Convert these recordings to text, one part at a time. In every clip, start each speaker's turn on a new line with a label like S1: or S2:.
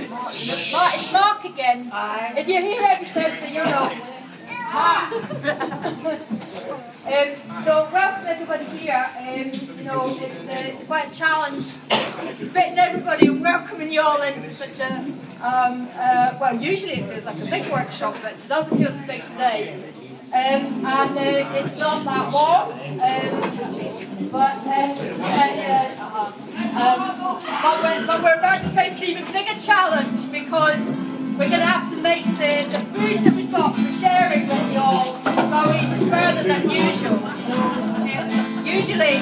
S1: It's Mark again. If you're here every Thursday, you know. Mark. So welcome everybody here. You know, it's quite a challenge fitting everybody and welcoming you all into such a well, usually it feels like a big workshop, but it doesn't feel so big today. And it's not that warm, but we're about to face an even bigger challenge because we're going to have to make the food that we've got for sharing with you all go even further than usual. Usually,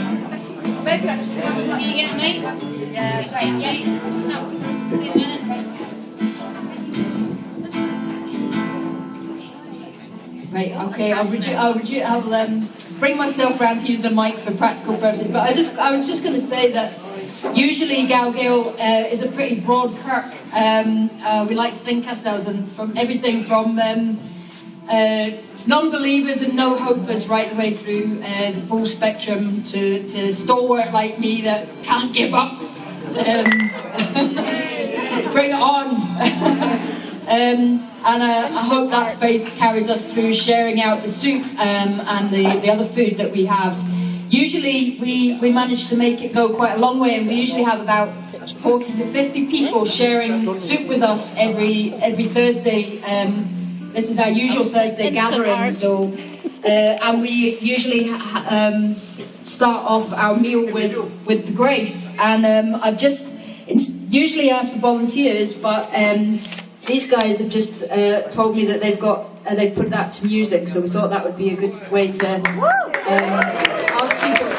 S1: maybe I should
S2: Can you get a mate?
S1: Yeah,
S2: Right, yeah. No, wait a minute.
S3: Right, okay, I'll bring myself round to using a mic for practical purposes, but I was just going to say that usually GalGael is a pretty broad kirk. We like to think ourselves and from everything from non-believers and no-hopers right the way through the full spectrum to stalwart like me that can't give up. Bring it on! I hope that faith carries us through sharing out the soup and the other food that we have. Usually we manage to make it go quite a long way, and we usually have about 40 to 50 people sharing soup with us every Thursday. This is our usual Thursday gathering, so and we usually start off our meal with the grace. And I've just usually asked for volunteers, but these guys have just told me that they've put that to music, so we thought that would be a good way to ask people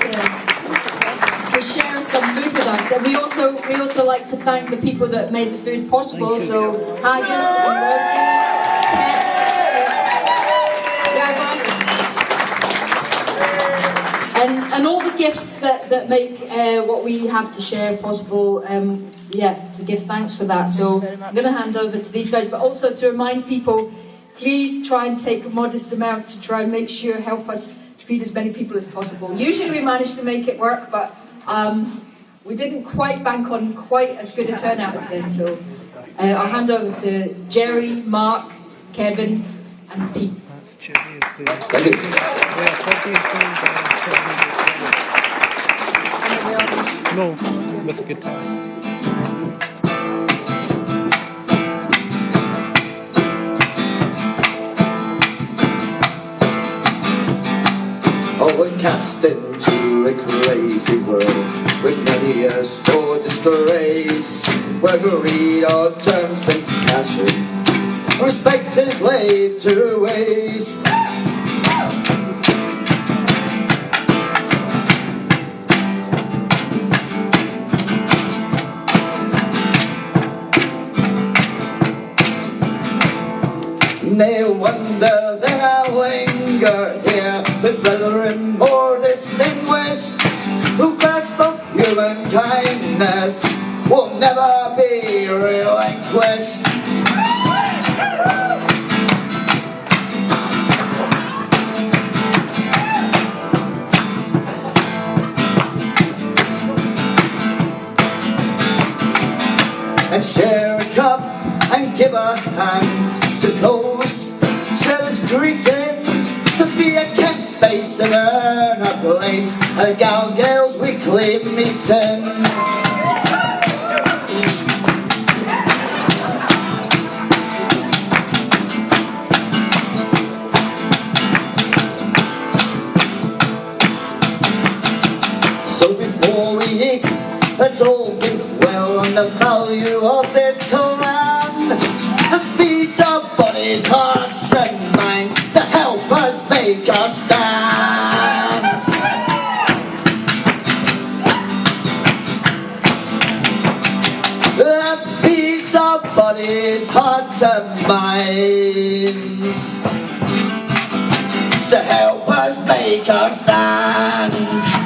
S3: to share some food with us. And we also like to thank the people that made the food possible. So Haggis and Rosie, and all the gifts that make what we have to share possible. To give thanks for that. So I'm going to hand over to these guys, but also to remind people, please try and take a modest amount to try and make sure help us feed as many people as possible. Usually we manage to make it work, but we didn't quite bank on quite as good a turnout as this. So I'll hand over to Jerry, Mark, Kevin, and Pete.
S4: Thank you.
S5: No, with a guitar.
S4: Oh, we're cast into a crazy world with many a sore disgrace, where greed or terms think passion, respect is laid to waste. No wonder that I linger here with brethren more distinguished, who grasp of human kindness will never be relinquished. And share a cup and give a hand to those jealous greeting, to be a kept face and earn a place at GalGael's weekly meeting. So before we eat, let's all think well on the value of this command, that feeds our bodies, hearts and minds, to help us make our stand. That feeds our bodies, hearts and minds, to help us make our stand.